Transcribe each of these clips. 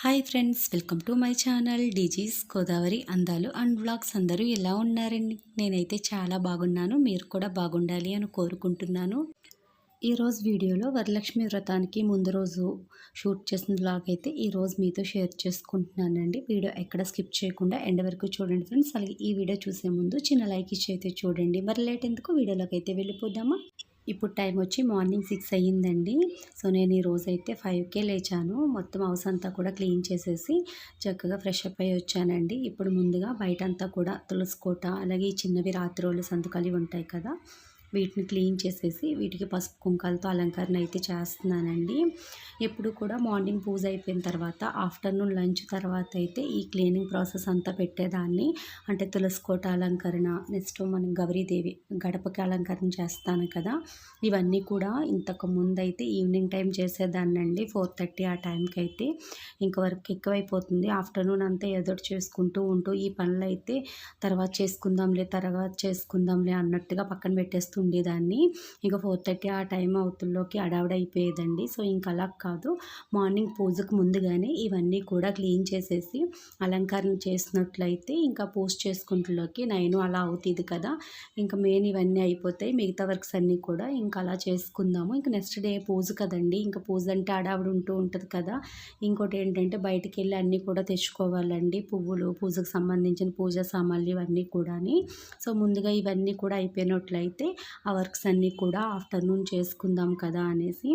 Hi friends, welcome to my channel DG's Godavari అందాలు and vlogs. అందరూ ఎలా ఉన్నారండి? నేనైతే చాలా బాగున్నాను. మీరు కూడా బాగుండాలి అని కోరుకుంటున్నాను. ఈరోజు వీడియోలో వరలక్ష్మి వ్రతానికి ముందు రోజు షూట్ చేసిన వ్లాగ్ అయితే ఈరోజు మీతో షేర్ చేసుకుంటున్నానండి. వీడియో ఎక్కడ స్కిప్ చేయకుండా ఎండ్ వరకు చూడండి ఫ్రెండ్స్. అలాగే ఈ వీడియో చూసే ముందు చిన్న లైక్ ఇచ్చి అయితే చూడండి. మరి లేట్ ఎందుకు, వీడియోలోకి అయితే వెళ్ళిపోదామా? ఇప్పుడు టైం వచ్చి మార్నింగ్ 6 అయ్యిందండి. సో నేను ఈరోజైతే 5కే లేచాను. మొత్తం హౌస్ అంతా కూడా క్లీన్ చేసేసి చక్కగా ఫ్రెష్ అప్ అయ్యి వచ్చానండి. ఇప్పుడు ముందుగా బయటంతా కూడా తులసి కోట, అలాగే ఈ చిన్నవి రాత్రోళ్ళు సంతకాలు ఇవి ఉంటాయి కదా, వీటిని క్లీన్ చేసేసి వీటికి పసుపు కుంకాలతో అలంకరణ అయితే చేస్తున్నానండి. ఎప్పుడు కూడా మార్నింగ్ పూజ అయిపోయిన తర్వాత ఆఫ్టర్నూన్ లంచ్ తర్వాత అయితే ఈ క్లీనింగ్ ప్రాసెస్ అంతా పెట్టేదాన్ని. అంటే తులసి కోట అలంకరణ, నెక్స్ట్ మనం గౌరీదేవి గడపకి అలంకరణ చేస్తాను కదా, ఇవన్నీ కూడా ఇంతకు ముందు అయితే ఈవినింగ్ టైం చేసేదాన్నండి. 4:30 ఆ టైంకి అయితే ఇంక వర్క్ ఎక్కువైపోతుంది. ఆఫ్టర్నూన్ అంతా ఏదోటి చేసుకుంటూ ఉంటూ ఈ పనులు అయితే తర్వాత చేసుకుందాంలే అన్నట్టుగా పక్కన పెట్టేస్తూ ఉండేదాన్ని. ఇంకా 4:30 ఆ టైం అవుతుల్లోకి అడావిడైపోయేదండి. సో ఇంక అలా కాదు, మార్నింగ్ పూజకు ముందుగానే ఇవన్నీ కూడా క్లీన్ చేసేసి అలంకరణ చేసినట్లయితే ఇంకా పూజ చేసుకుంటులోకి 9 అలా అవుతుంది కదా, ఇంకా మెయిన్ ఇవన్నీ అయిపోతాయి. మిగతా వర్క్స్ అన్నీ కూడా ఇంకా అలా చేసుకుందాము. ఇంకా నెక్స్ట్ డే పూజ కదండి, ఇంకా పూజ అంటే అడావిడి ఉంటూ ఉంటుంది కదా. ఇంకోటి ఏంటంటే బయటికి వెళ్ళి అన్నీ కూడా తెచ్చుకోవాలండి, పువ్వులు, పూజకు సంబంధించిన పూజా సామాన్లు ఇవన్నీ కూడాని. సో ముందుగా ఇవన్నీ కూడా అయిపోయినట్లయితే ఆ వర్క్స్ అన్నీ కూడా ఆఫ్టర్నూన్ చేసుకుందాం కదా అనేసి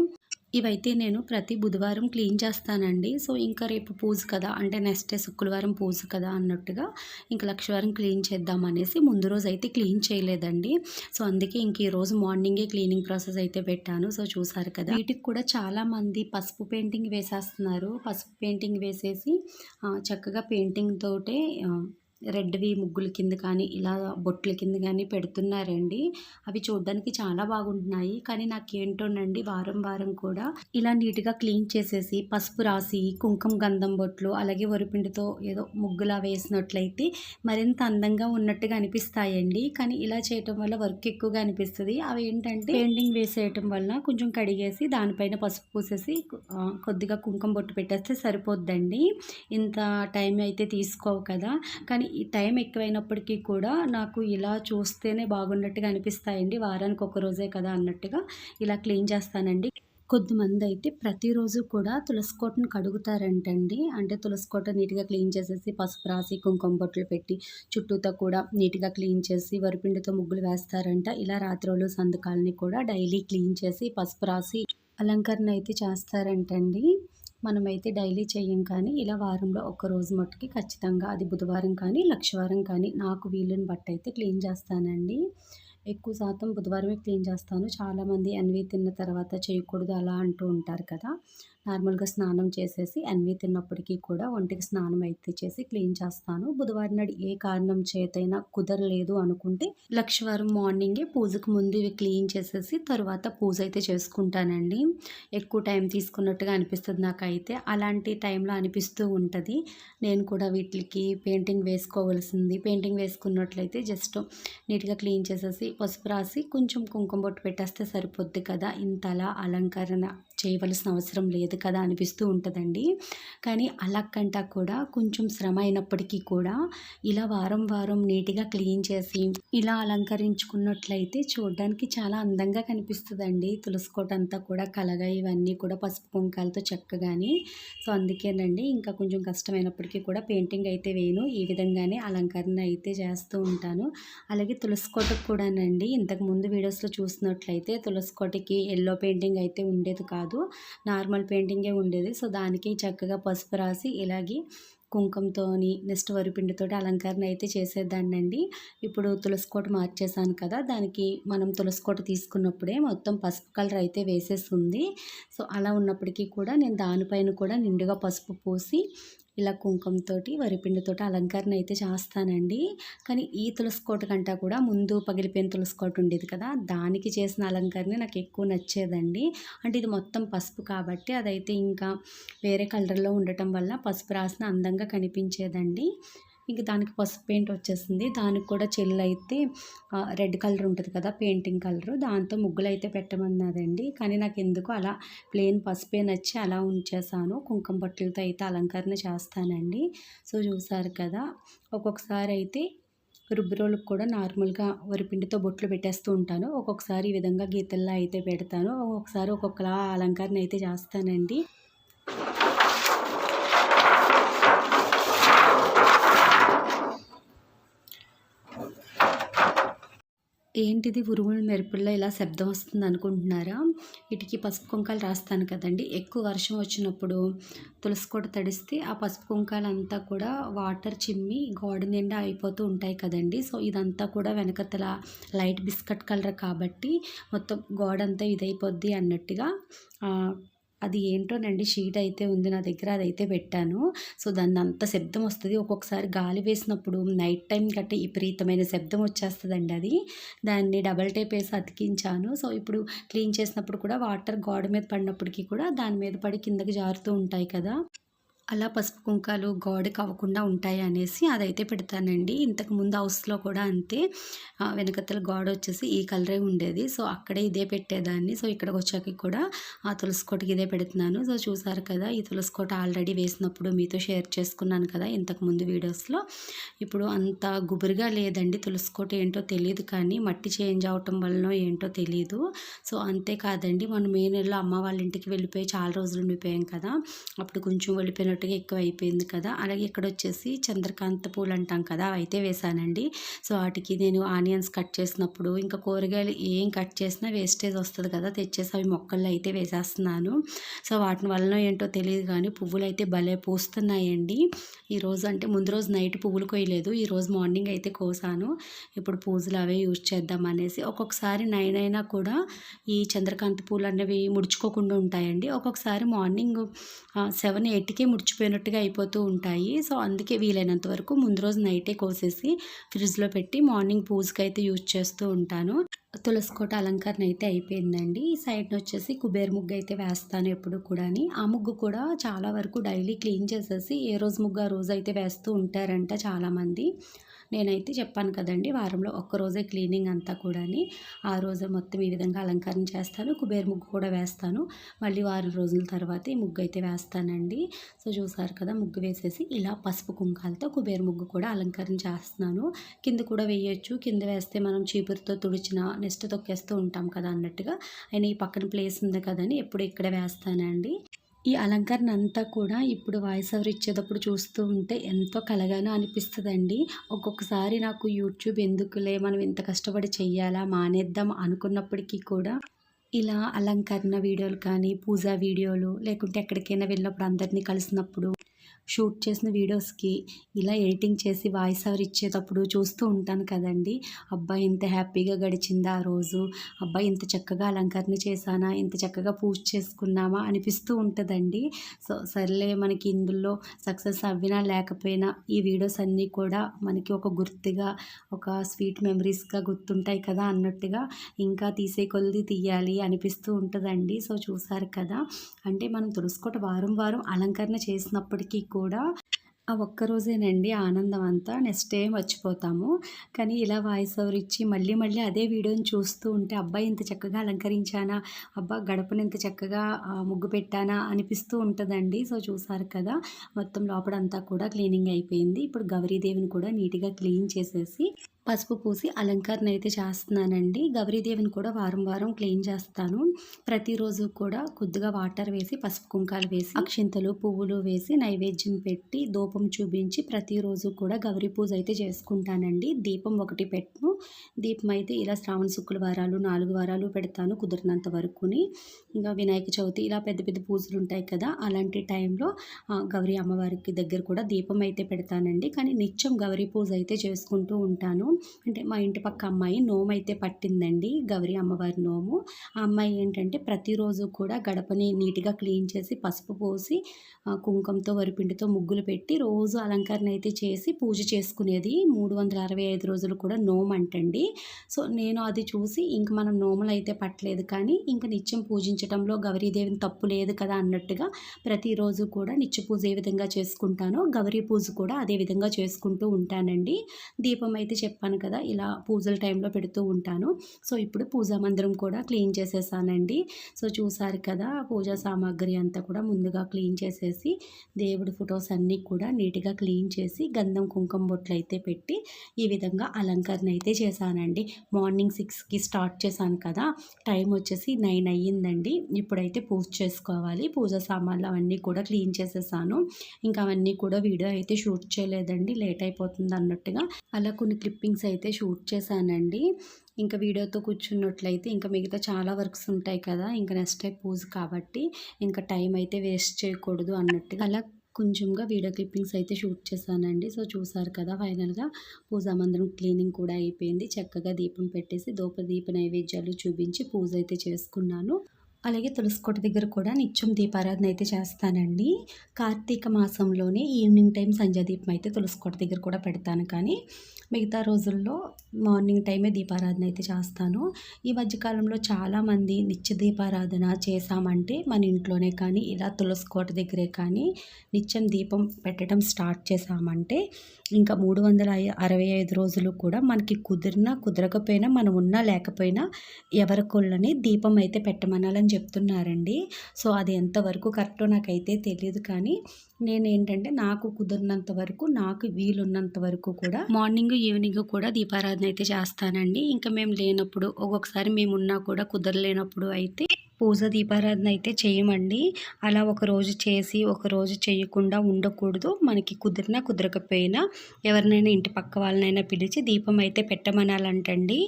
ఇవైతే నేను ప్రతి బుధవారం క్లీన్ చేస్తానండి. సో ఇంకా రేపు పూజ కదా, అంటే నెక్స్ట్ డే శుక్రవారం పూజ కదా అన్నట్టుగా ఇంకా లక్షవారం క్లీన్ చేద్దాం అనేసి ముందు రోజు అయితే క్లీన్ చేయలేదండి. సో అందుకే ఇంక ఈరోజు మార్నింగే క్లీనింగ్ ప్రాసెస్ అయితే పెట్టాను. సో చూసారు కదా, వీటికి కూడా చాలామంది పసుపు పెయింటింగ్ వేసేస్తున్నారు. పసుపు పెయింటింగ్ వేసేసి చక్కగా పెయింటింగ్ తోటే రెడ్వి ముగ్గుల కింద కానీ ఇలా బొట్ల కింద కానీ పెడుతున్నారండి. అవి చూడడానికి చాలా బాగుంటున్నాయి. కానీ నాకేంటోనండి, వారం వారం కూడా ఇలా నీట్గా క్లీన్ చేసేసి పసుపు రాసి కుంకుమ గంధం బొట్లు అలాగే వరిపిండితో ఏదో ముగ్గులా వేసినట్లయితే మరింత అందంగా ఉన్నట్టుగా అనిపిస్తాయండి. కానీ ఇలా చేయటం వల్ల వర్క్ ఎక్కువగా అనిపిస్తుంది. అవి ఏంటంటే పెయింటింగ్ వేసేయటం వల్ల కొంచెం కడిగేసి దానిపైన పసుపు పూసేసి కొద్దిగా కుంకుమ బొట్టు పెట్టేస్తే సరిపోద్దండి. ఇంత టైం అయితే తీసుకోవు కదా. కానీ ఈ టైం ఎక్కువైనప్పటికీ కూడా నాకు ఇలా చూస్తేనే బాగున్నట్టుగా అనిపిస్తాయండి. వారానికి ఒక రోజే కదా అన్నట్టుగా ఇలా క్లీన్ చేస్తానండి. కొంతమంది అయితే ప్రతిరోజు కూడా తులసి కోటను కడుగుతారంటండి. అంటే తులసి కోట నీట్గా క్లీన్ చేసేసి పసుపు రాసి కుంకుమ బొట్లు పెట్టి చుట్టూతో కూడా నీట్గా క్లీన్ చేసి వరిపిండితో ముగ్గులు వేస్తారంట. ఇలా రాత్రులు సంతకాలని కూడా డైలీ క్లీన్ చేసి పసుపు రాసి అలంకరణ అయితే చేస్తారంటండి. మనమైతే డైలీ చెయ్యం, కానీ ఇలా వారంలో ఒక్కరోజు మట్టుకి ఖచ్చితంగా, అది బుధవారం కానీ లక్షవారం కానీ నాకు వీలుని బట్టి అయితే క్లీన్ చేస్తానండి. ఎక్కువ శాతం బుధవారమే క్లీన్ చేస్తాను. చాలామంది ఎన్వి తిన్న తర్వాత చేయకూడదు అలా అంటూ ఉంటారు కదా. నార్మల్గా స్నానం చేసేసి ఎన్వి తిన్నప్పటికీ కూడా ఒంటికి స్నానం అయితే చేసి క్లీన్ చేస్తాను. బుధవారం నాడు ఏ కారణం చేతైనా కుదరలేదు అనుకుంటే లక్షవారం మార్నింగే పూజకు ముందు ఇవి క్లీన్ చేసేసి తర్వాత పూజ అయితే చేసుకుంటానండి. ఎక్కువ టైం తీసుకున్నట్టుగా అనిపిస్తుంది నాకైతే, అలాంటి టైంలో అనిపిస్తూ ఉంటుంది. నేను కూడా వీటికి పెయింటింగ్ వేసుకోవాల్సింది, పెయింటింగ్ వేసుకున్నట్లయితే జస్ట్ నీట్గా క్లీన్ చేసేసి పసుపు రాసి కొంచెం కుంకుమ బొట్టు పెట్టేస్తే సరిపోద్ది కదా, ఇంతలా అలంకరణ చేయవలసిన అవసరం లేదు కదా అనిపిస్తూ ఉంటుందండి. కానీ అలాకంటా కూడా కొంచెం శ్రమ అయినప్పటికీ కూడా ఇలా వారం వారం నీట్గా క్లీన్ చేసి ఇలా అలంకరించుకున్నట్లయితే చూడడానికి చాలా అందంగా కనిపిస్తుందండి. తులసి కోట అంతా కూడా కలగా ఇవన్నీ కూడా పసుపు కుంకాలతో చక్కగాని. సో అందుకేనండి ఇంకా కొంచెం కష్టమైనప్పటికీ కూడా పెయింటింగ్ అయితే వేయను, ఈ విధంగానే అలంకరణ అయితే చేస్తూ ఉంటాను. అలాగే తులసి కోటకు కూడానండి, ఇంతకు ముందు వీడియోస్లో చూసినట్లయితే తులసి కోటకి ఎల్లో పెయింటింగ్ అయితే ఉండేది కాదు, నార్మల్ పెయింటింగే ఉండేది. సో దానికి చక్కగా పసుపు రాసి ఇలాగే కుంకుమతోని నెక్స్ట్ వరిపిండితోటి అలంకరణ అయితే చేసేదాన్నండి. ఇప్పుడు తులసి కోట మార్చేసాను కదా, దానికి మనం తులసి కోట తీసుకున్నప్పుడే మొత్తం పసుపు కలర్ అయితే వేసేస్తుంది. సో అలా ఉన్నప్పటికీ కూడా నేను దానిపైన కూడా నిండుగా పసుపు పూసి ఇలా కుంకుమతోటి వరిపిండితోటి అలంకరణ అయితే చేస్తానండి. కానీ ఈ తులసి కోట కంటే కూడా ముందు పగిలిపోయిన తులసి కోట ఉండేది కదా, దానికి చేసిన అలంకరణ నాకు ఎక్కువ నచ్చేదండి. అంటే ఇది మొత్తం పసుపు కాబట్టి అదైతే ఇంకా వేరే కలర్లో ఉండటం వల్ల పసుపు రాసిన అందంగా కనిపించేదండి. ఇంక దానికి పసుపు పెయింట్ వచ్చేసింది. దానికి కూడా చెల్లయితే రెడ్ కలర్ ఉంటది కదా! Painting colour. దాంతో ముగ్గులైతే పెట్టమన్నదండి. కానీ నాకెందుకో అలా ప్లెయిన్ పసుపే నచ్చి అలా ఉంచేసాను. కుంకుమ బొట్లతో అయితే అలంకరణ చేస్తానండి. సో, చూసారు కదా! ఒక్కొక్కసారి అయితే రుబ్బు రోలుకి కూడా నార్మల్‌గా వరిపిండితో బొట్లు పెట్టేస్తూ ఉంటాను. ఒక్కొక్కసారి ఈ విధంగా గీతల్లా అయితే పెడతాను. ఒక్కొక్కసారి ఒక్కొక్కలా అలంకరణ అయితే చేస్తానండి. ఏంటిది ఉరుములు మెరుపుల్లో ఇలా శబ్దం వస్తుంది అనుకుంటున్నారా? వీటికి పసుపు కుంకాలు రాస్తాను కదండీ! ఎక్కువ వర్షం వచ్చినప్పుడు తులసి కోట తడిస్తే ఆ పసుపు కుంకాలంతా కూడా వాటర్ చిమ్మి గోడ నిండా అయిపోతూ ఉంటాయి కదండీ! సో, ఇదంతా కూడా వెనకతల లైట్ బిస్కట్ కలర్ కాబట్టి మొత్తం గోడంతా ఇదైపోద్ది అన్నట్టుగా అది ఏంటోనండి షీట్ అయితే ఉంది నా దగ్గర, అదైతే పెట్టాను. సో, దాన్నంత శబ్దం వస్తది. ఒక్కొక్కసారి గాలి వేసినప్పుడు నైట్ టైం గట్టా విపరీతమైన శబ్దం వచ్చేస్తదండి అది. దాన్ని డబల్ టేప్ ఏసి అతికించాను. సో, ఇప్పుడు క్లీన్ చేసినప్పుడు కూడా వాటర్ గోడ మీద పడినప్పటికి కూడా దాని మీద పడి కిందకి జారుతూ ఉంటాయి కదా! అలా పసుపు కుంకాలు గోడకి అవ్వకుండా ఉంటాయి అనేసి అదైతే పెడతానండి. ఇంతకుముందు హౌస్‌లో కూడా అంతే. వెనకతల గోడ వచ్చేసి ఈ కలరే ఉండేది. సో, అక్కడే ఇదే పెట్టేదాన్ని. సో, ఇక్కడికొచ్చాక కూడా ఆ తులసి కోటకి ఇదే పెడుతున్నాను. సో, చూసారు కదా! ఈ తులసి కోట ఆల్రెడీ వేసినప్పుడు మీతో షేర్ చేసుకున్నాను కదా! ఇంతకుముందు వీడియోస్‌లో. ఇప్పుడు అంత గుబురుగా లేదండి. తులసి కోట ఏంటో తెలీదు కానీ మట్టి చేంజ్ అవ్వటం వల్లనో ఏంటో తెలీదు. సో, అంతే కాదండి మనం మే నెలలో అమ్మ వాళ్ళ ఇంటికి వెళ్ళిపోయి చాలా రోజులు ఉండిపోయాం కదా! అప్పుడు కొంచెం వెళ్ళిపోయినట్టుగా ఎక్కువైపోయింది కదా! అలాగే ఇక్కడొచ్చేసి చంద్రకాంత పూలు అంటాం కదా! అవైతే వేశానండి. సో, వాటికి నేను ఆనియన్స్ కట్ చేసినప్పుడు ఇంకా కూరగాయలు ఏం కట్ చేసినా వేస్టేజ్ వస్తది కదా! తెచ్చేసి అవి మొక్కల్లో అయితే వేసేస్తున్నాను. సో, వాటి వలనో ఏంటో తెలీదు కానీ పువ్వులైతే భలే పూస్తున్నాయండి. ఈరోజు అంటే ముందు రోజు నైట్ పువ్వులు కొయ్యలేదు. ఈరోజు మార్నింగ్ అయితే కోసాను. ఇప్పుడు పూజలు అవే యూజ్ చేద్దాం అనేసి. ఒక్కొక్కసారి 9 అయినా కూడా ఈ చంద్రకాంత పూలు అనేవి ముడుచుకోకుండా ఉంటాయండి. ఒక్కొక్కసారి మార్నింగ్ 7, 8కే ముడిచిపోయినట్టుగా అయిపోతూ ఉంటాయి. సో, అందుకే వీలైనంత వరకు ముందు రోజు నైటే కోసేసి ఫ్రిడ్జ్‌లో పెట్టి మార్నింగ్ పూజకైతే యూజ్ చేస్తూ ఉంటాను. తులసి కోట అలంకరణ అయితే అయిపోయిందండి. ఈ సైడ్‌నొచ్చేసి కుబేర ముగ్గు అయితే వేస్తాను ఎప్పుడు కూడాని. ఆ ముగ్గు కూడా చాలా వరకు డైలీ క్లీన్ చేసేసి ఏ రోజు ముగ్గు ఆ రోజైతే వేస్తూ ఉంటారంట చాలామంది. నేనైతే చెప్పాను కదండీ! వారంలో ఒక్కరోజే క్లీనింగ్ అంతా కూడాని. ఆ రోజే మొత్తం ఈ విధంగా అలంకరణ చేస్తాను. కుబేర ముగ్గు కూడా వేస్తాను. మళ్ళీ వారం రోజుల తర్వాత ఈ ముగ్గు అయితే వేస్తానండి. సో, చూసారు కదా! ముగ్గు వేసేసి ఇలా పసుపు కుంకాలతో కుబేర ముగ్గు కూడా అలంకరణ చేస్తున్నాను. కింద కూడా వేయొచ్చు. కింద వేస్తే మనం చీపురుతో తుడిచిన నెక్స్ట్ తొక్కేస్తూ ఉంటాం కదా అన్నట్టుగా. అయినా ఈ పక్కన ప్లేస్ ఉంది కదని ఎప్పుడు ఇక్కడే వేస్తానండి. ఈ అలంకరణ అంతా కూడా ఇప్పుడు వాయిస్ ఓవర్ ఇచ్చేటప్పుడు చూస్తూ ఉంటే ఎంతో కలగానో అనిపిస్తదండి. ఒక్కొక్కసారి నాకు యూట్యూబ్ ఎందుకులే మనం ఇంత కష్టపడి చెయ్యాలా మానేద్దాం అనుకున్నప్పటికీ కూడా ఇలా అలంకరణ వీడియోలు కానీ, పూజా వీడియోలు లేకుంటే ఎక్కడికైనా వెళ్ళినప్పుడు అందరినీ కలిసినప్పుడు షూట్ చేసిన వీడియోస్‌కి ఇలా ఎడిటింగ్ చేసి వాయిస్ ఓవర్ ఇచ్చేటప్పుడు చూస్తూ ఉంటాను కదండీ! అబ్బా! ఇంత హ్యాపీగా గడిచిందా ఆ రోజు. అబ్బా! ఇంత చక్కగా అలంకరణ చేశానా, ఇంత చక్కగా పూజ చేసుకున్నామా అనిపిస్తూ ఉంటదండి. సో, సర్లే మనకి ఇందులో సక్సెస్ అవ్వినా లేకపోయినా ఈ వీడియోస్ అన్నీ కూడా మనకి ఒక గుర్తుగా, ఒక స్వీట్ మెమరీస్‌గా గుర్తుంటాయి కదా అన్నట్టుగా ఇంకా తీసే కొలది తీయాలి అనిపిస్తూ ఉంటదండి. సో, చూసారు కదా! అంటే మనం తులసి కోట వారం వారం అలంకరణ చేసినప్పటికీ కూడా ఆ ఒక్కరోజేనండి ఆనందం అంతా. నెక్స్ట్ డే మర్చిపోతాము. కానీ ఇలా వాయిస్ ఓవర్ ఇచ్చి మళ్ళీ మళ్ళీ అదే వీడియోని చూస్తూ ఉంటే అబ్బా! ఇంత చక్కగా అలంకరించానా, అబ్బా! గడపను ఇంత చక్కగా ముగ్గు పెట్టానా అనిపిస్తూ ఉంటదండి. సో, చూసారు కదా! మొత్తం లోపడంతా కూడా క్లీనింగ్ అయిపోయింది. ఇప్పుడు గౌరీదేవిని కూడా నీట్‌గా క్లీన్ చేసేసి పసుపు పూసి అలంకరణ అయితే చేస్తున్నానండి. గౌరీదేవిని కూడా వారం వారం క్లీన్ చేస్తాను. ప్రతిరోజు కూడా కొద్దిగా వాటర్ వేసి పసుపు కుంకాలు వేసి అక్షింతలు పువ్వులు వేసి నైవేద్యం పెట్టి ధూపం చూపించి ప్రతిరోజు కూడా గౌరీ పూజ అయితే చేసుకుంటానండి. దీపం ఒకటి పెట్టను. దీపం అయితే ఇలా శ్రావణ శుక్రవారాలు 4 వారాలు పెడతాను కుదిరినంత వరకుని. ఇంకా వినాయక చవితి ఇలా పెద్ద పెద్ద పూజలు ఉంటాయి కదా! అలాంటి టైంలో గౌరీ అమ్మవారికి దగ్గర కూడా దీపం అయితే పెడతానండి. కానీ నిత్యం గౌరీ పూజ అయితే చేసుకుంటూ ఉంటాను. అంటే మా ఇంటి పక్క అమ్మాయి నోమైతే పట్టిందండి, గౌరీ అమ్మవారి నోము. ఆ అమ్మాయి ఏంటంటే ప్రతిరోజు కూడా గడపని నీట్‌గా క్లీన్ చేసి, పసుపు పోసి, కుంకుమతో, వరిపిండితో ముగ్గులు పెట్టి, రోజు అలంకరణ అయితే చేసి పూజ చేసుకునేది. 365 రోజులు కూడా నోమంటండి. సో, నేను అది చూసి ఇంక మనం నోములైతే పట్టలేదు కానీ, ఇంక నిత్యం పూజించటంలో గౌరీదేవిని తప్పు లేదు కదా అన్నట్టుగా ప్రతిరోజు కూడా నిత్య పూజ ఏ విధంగా చేసుకుంటానో, గౌరీ పూజ కూడా అదే విధంగా చేసుకుంటూ ఉంటానండి. దీపం అయితే చెప్పాను కదా, ఇలా పూజల టైంలో పెడుతూ ఉంటాను. సో, ఇప్పుడు పూజా మందిరం కూడా క్లీన్ చేసేసానండి. సో, చూసారు కదా, పూజా సామాగ్రి అంతా కూడా ముందుగా క్లీన్ చేసేసి, దేవుడి ఫొటోస్ అన్నీ కూడా నీట్‌గా క్లీన్ చేసి, గంధం కుంకుమ బొట్లయితే పెట్టి, ఈ విధంగా అలంకరణ అయితే చేశానండి. మార్నింగ్ 6కి స్టార్ట్ చేశాను కదా, టైం వచ్చేసి 9 అయ్యిందండి. ఇప్పుడైతే పూజ చేసుకోవాలి. పూజా సామాన్లు అవన్నీ కూడా క్లీన్ చేసేసాను. ఇంకా అవన్నీ కూడా వీడియో అయితే షూట్ చేయలేదండి, లేట్ అయిపోతుంది అన్నట్టుగా. అలా కొన్ని క్లిప్పింగ్స్ అయితే షూట్ చేశానండి. ఇంకా వీడియోతో కూర్చున్నట్లయితే ఇంకా మిగతా చాలా వర్క్స్ ఉంటాయి కదా, ఇంకా నెక్స్ట్ డే పూజ కాబట్టి ఇంకా టైం అయితే వేస్ట్ చేయకూడదు అన్నట్టుగా అలా కొంచెంగా వీడియో క్లిప్పింగ్స్ అయితే షూట్ చేశానండి. సో, చూసారు కదా, ఫైనల్‌గా పూజా మందిరం క్లీనింగ్ కూడా అయిపోయింది. చక్కగా దీపం పెట్టేసి దీప నైవేద్యాలు చూపించి పూజ అయితే చేసుకున్నాను. అలాగే తులసి కోట దగ్గర కూడా నిత్యం దీపారాధన అయితే చేస్తానండి. కార్తీక మాసంలోనే ఈవినింగ్ టైం సంధ్యా దీపం అయితే తులసి కోట దగ్గర కూడా పెడతాను, కానీ మిగతా రోజుల్లో మార్నింగ్ టైమే దీపారాధన అయితే చేస్తాను. ఈ మధ్యకాలంలో చాలామంది నిత్య దీపారాధన చేశామంటే మన ఇంట్లోనే కానీ, ఇలా తులసి కోట దగ్గరే కానీ నిత్యం దీపం పెట్టడం స్టార్ట్ చేశామంటే ఇంకా 365 రోజులు కూడా మనకి కుదిరినా కుదరకపోయినా, మనం ఉన్నా లేకపోయినా ఎవరికొళ్ళని దీపం అయితే పెట్టమనాలని చెప్తున్నారండి. సో, అది ఎంతవరకు కరెక్టో నాకైతే తెలియదు, కానీ నేనేంటంటే నాకు కుదిరినంత వరకు, నాకు వీలున్నంత వరకు కూడా మార్నింగ్ ఈవినింగ్ కూడా దీపారాధన అయితే చేస్తానండి. ఇంకా మేము లేనప్పుడు, ఒక్కొక్కసారి మేమున్నా కూడా కుదరలేనప్పుడు అయితే పూజ దీపారాధన అయితే చేయమండి. అలా ఒకరోజు చేసి ఒకరోజు చేయకుండా ఉండకూడదు. మనకి కుదిరినా కుదరకపోయినా ఎవరినైనా ఇంటి పక్క వాళ్ళనైనా పిలిచి దీపం అయితే పెట్టమనాలంటండి.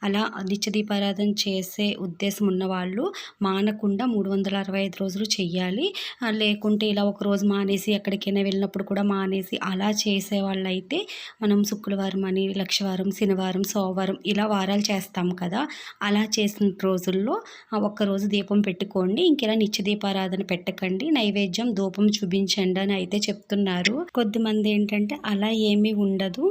అలా నిత్య దీపారాధన చేసే ఉద్దేశం ఉన్నవాళ్ళు మానకుండా 365 రోజులు చెయ్యాలి. లేకుంటే ఇలా ఒకరోజు మానేసి ఎక్కడికైనా వెళ్ళినప్పుడు కూడా మానేసి అలా చేసేవాళ్ళైతే, మనం శుక్రవారం అని, లక్షవారం, శనివారం, సోమవారం ఇలా వారాలు చేస్తాం కదా, అలా చేసిన రోజుల్లో ఒక్కరోజు దీపం పెట్టుకోండి. ఇంకెలా నిత్య దీపారాధన పెట్టకండి, నైవేద్యం ధూపం చూపించండి అని అయితే చెప్తున్నారు. కొద్దిమంది ఏంటంటే అలా ఏమీ ఉండదు,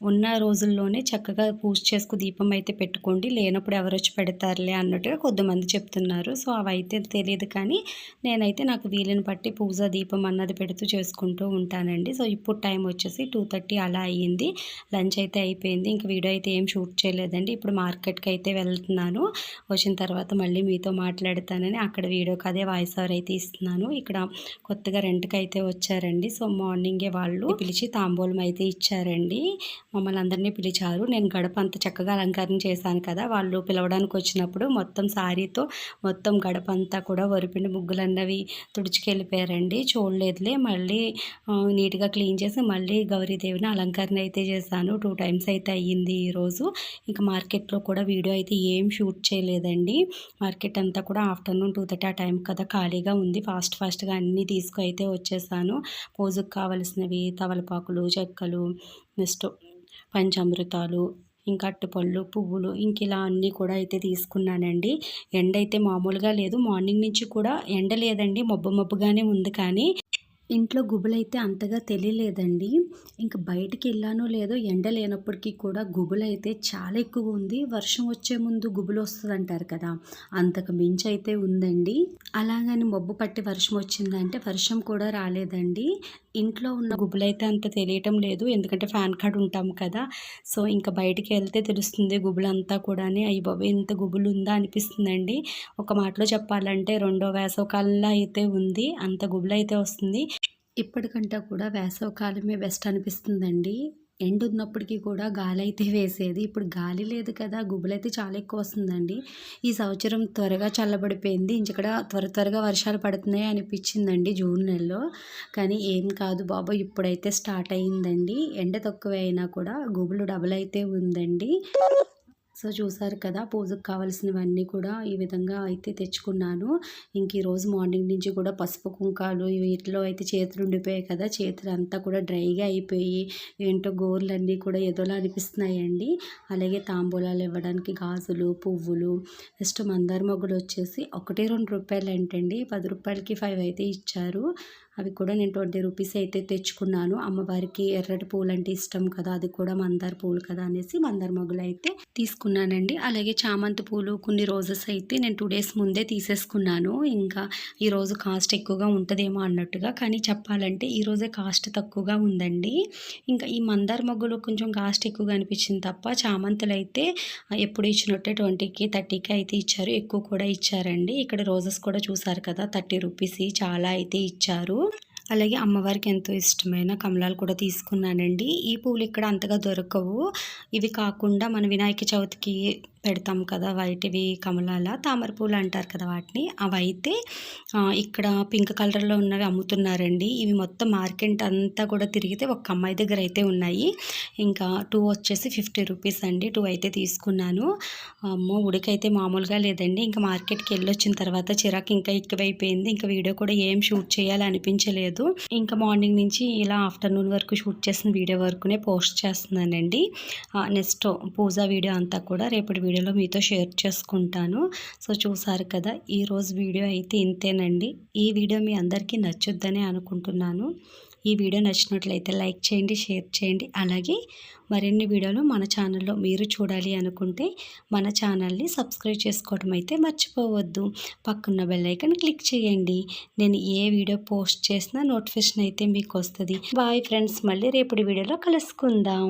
ఉన్న రోజుల్లోనే చక్కగా పూజ చేసుకు దీపం అయితే పెట్టుకోండి, లేనప్పుడు ఎవరు వచ్చి పెడతారులే అన్నట్టుగా కొద్దిమంది చెప్తున్నారు. సో, అవైతే తెలియదు, కానీ నేనైతే నాకు వీలుని బట్టి పూజ దీపం అన్నది పెడుతూ చేసుకుంటూ ఉంటానండి. సో, ఇప్పుడు టైం వచ్చేసి 2:30 అలా అయ్యింది. లంచ్ అయితే అయిపోయింది. ఇంక వీడియో అయితే ఏం షూట్ చేయలేదండి. ఇప్పుడు మార్కెట్కి అయితే వెళ్తున్నాను. వచ్చిన తర్వాత మళ్ళీ మీతో మాట్లాడతానని అక్కడ వీడియోకి అదే వాయిస్ ఓవర్ అయితే ఇస్తున్నాను. ఇక్కడ కొత్తగా రెంట్కి అయితే వచ్చారండి. సో, మార్నింగే వాళ్ళు పిలిచి తాంబూలం అయితే ఇచ్చారండి. మమ్మల్ని అందరినీ పిలిచారు. నేను గడప అంత చక్కగా అలంకరణ చేశాను కదా, వాళ్ళు పిలవడానికి వచ్చినప్పుడు మొత్తం శారీతో మొత్తం గడప అంతా కూడా వరిపిండి ముగ్గులన్నవి తుడుచుకెళ్ళిపోయారండి. చూడలేదులే, మళ్ళీ నీట్గా క్లీన్ చేసి మళ్ళీ గౌరీదేవిని అలంకరణ అయితే చేశాను. 2 టైమ్స్ అయితే అయ్యింది ఈరోజు. ఇంకా మార్కెట్లో కూడా వీడియో అయితే ఏం షూట్ చేయలేదండి. మార్కెట్ అంతా కూడా ఆఫ్టర్నూన్ 2:30 ఆ టైం కదా ఖాళీగా ఉంది. ఫాస్ట్గా అన్నీ తీసుకు అయితే వచ్చేసాను. పూజకు కావలసినవి తమలపాకులు, చెక్కలు, నెక్స్ట్ పంచామృతాలు, ఇంకా అరటిపళ్ళు, పువ్వులు, ఇంక ఇలా అన్నీ కూడా అయితే తీసుకున్నానండి. ఎండ అయితే మామూలుగా లేదు. మార్నింగ్ నుంచి కూడా ఎండ లేదండి, మబ్బుగానే ఉంది, కానీ ఇంట్లో గుబులైతే అంతగా తెలియలేదండి. ఇంక బయటికి వెళ్ళానో లేదో ఎండ లేనప్పటికీ కూడా గుబులైతే చాలా ఎక్కువ ఉంది. వర్షం వచ్చే ముందు గుబులు వస్తుందంటారు కదా, అంతకు మించి అయితే ఉందండి. అలాగని మబ్బు పట్టి వర్షం వచ్చిందంటే వర్షం కూడా రాలేదండి. ఇంట్లో ఉన్న గుబులైతే అంత తెలియటం లేదు, ఎందుకంటే ఫ్యాన్ కాడ ఉంటాం కదా. సో, ఇంకా బయటికి వెళ్తే తెలుస్తుంది గుబులంతా కూడా. అయ్య బాబోయ్, ఇంత గుబులు ఉందా అనిపిస్తుందండి. ఒక మాటలో చెప్పాలంటే రెండో వేసవకాలంలో అయితే ఉంది, అంత గుబులు అయితే వస్తుంది. ఇప్పటికంటే కూడా వేసవకాలమే బెస్ట్ అనిపిస్తుందండి. ఎండ ఉన్నప్పటికీ కూడా గాలి అయితే వేసేది. ఇప్పుడు గాలి లేదు కదా, గుబులైతే చాలా ఎక్కువ వస్తుందండి. ఈ సంవత్సరం త్వరగా చల్లబడిపోయింది. ఇక్కడ త్వరగా వర్షాలు పడుతున్నాయి అనిపించిందండి జూన్ నెలలో, కానీ ఏం కాదు బాబోయ్, ఇప్పుడైతే స్టార్ట్ అయ్యిందండి. ఎండ తక్కువ అయినా కూడా గుబులు డబుల్ అయితే ఉందండి. సో చూసారు కదా పూజకు కావాల్సినవన్నీ కూడా ఈ విధంగా అయితే తెచ్చుకున్నాను. ఇంక ఈరోజు మార్నింగ్ నుంచి కూడా పసుపు కుంకాలు వీటిలో అయితే చేతులు ఉండిపోయాయి కదా, చేతులంతా కూడా డ్రైగా అయిపోయి ఏంటో గోర్లన్నీ కూడా ఏదోలా అనిపిస్తున్నాయండి. అలాగే తాంబూలాలు ఇవ్వడానికి గాజులు, పువ్వులు, నెక్స్ట్ మందార మొగ్గలు వచ్చేసి ఒకటి ₹2 అంటండి. ₹10కి 5 అయితే ఇచ్చారు. అవి కూడా నేను 20 రూపీస్ అయితే తెచ్చుకున్నాను. అమ్మవారికి ఎర్రటి పూలు అంటే ఇష్టం కదా, అది కూడా మందార పూలు కదా అనేసి మందార మొగ్గలు అయితే తీసుకున్నానండి. అలాగే చామంతి పూలు, కొన్ని రోజెస్ అయితే నేను 2 డేస్ ముందే తీసేసుకున్నాను. ఇంకా ఈరోజు కాస్ట్ ఎక్కువగా ఉంటుందేమో అన్నట్టుగా, కానీ చెప్పాలంటే ఈరోజే కాస్ట్ తక్కువగా ఉందండి. ఇంకా ఈ మందార మొగ్గలు కొంచెం కాస్ట్ ఎక్కువగా అనిపించింది తప్ప, చామంతులు అయితే ఎప్పుడు ఇచ్చినట్టే 20కి 30కి అయితే ఇచ్చారు. ఎక్కువ కూడా ఇచ్చారండి. ఇక్కడ రోజెస్ కూడా చూసారు కదా, 30 రూపీస్ చాలా అయితే ఇచ్చారు. అలాగే అమ్మవారికి ఎంతో ఇష్టమైన కమలాలు కూడా తీసుకున్నానండి. ఈ పూలు ఇక్కడ అంతగా దొరకవు. ఇవి కాకుండా మన వినాయక చవితికి పెడతాం కదా, వైట్‌వి కమలాల తామర పూలు అంటారు కదా వాటిని. అవైతే ఇక్కడ పింక్ కలర్‌లో ఉన్నవి అమ్ముతున్నారండి. ఇవి మొత్తం మార్కెట్ అంతా కూడా తిరిగితే ఒక అమ్మాయి దగ్గర అయితే ఉన్నాయి. ఇంకా 2 వచ్చేసి 50 రూపీస్ అండి. 2 అయితే తీసుకున్నాను. అమ్మో! ఉడకైతే మామూలుగా లేదండి. ఇంకా మార్కెట్‌కి వెళ్ళొచ్చిన తర్వాత చిరాకు ఇంకా ఎక్కువైపోయింది. ఇంకా వీడియో కూడా ఏం షూట్ చేయాలనిపించలేదు. ఇంకా మార్నింగ్ నుంచి ఇలా ఆఫ్టర్నూన్ వరకు షూట్ చేసిన వీడియో వరకునే పోస్ట్ చేస్తున్నానండి. నెక్స్ట్ పూజ వీడియో అంతా కూడా రేపటి వీడియోలో మీతో షేర్ చేసుకుంటాను. సో చూసారు కదా, ఈరోజు వీడియో అయితే ఇంతేనండి. ఈ వీడియో మీ అందరికీ నచ్చుద్దని అనుకుంటున్నాను. ఈ వీడియో నచ్చినట్లయితే లైక్ చేయండి, షేర్ చేయండి. అలాగే మరిన్ని వీడియోలు మన ఛానల్లో మీరు చూడాలి అనుకుంటే మన ఛానల్ని సబ్స్క్రైబ్ చేసుకోవడం అయితే మర్చిపోవద్దు. పక్కన్న బెల్ ఐకాన్ క్లిక్ చేయండి. నేను ఏ వీడియో పోస్ట్ చేసినా నోటిఫికేషన్ అయితే మీకు వస్తుంది. బాయ్ ఫ్రెండ్స్, మళ్ళీ రేపటి వీడియోలో కలుసుకుందాం.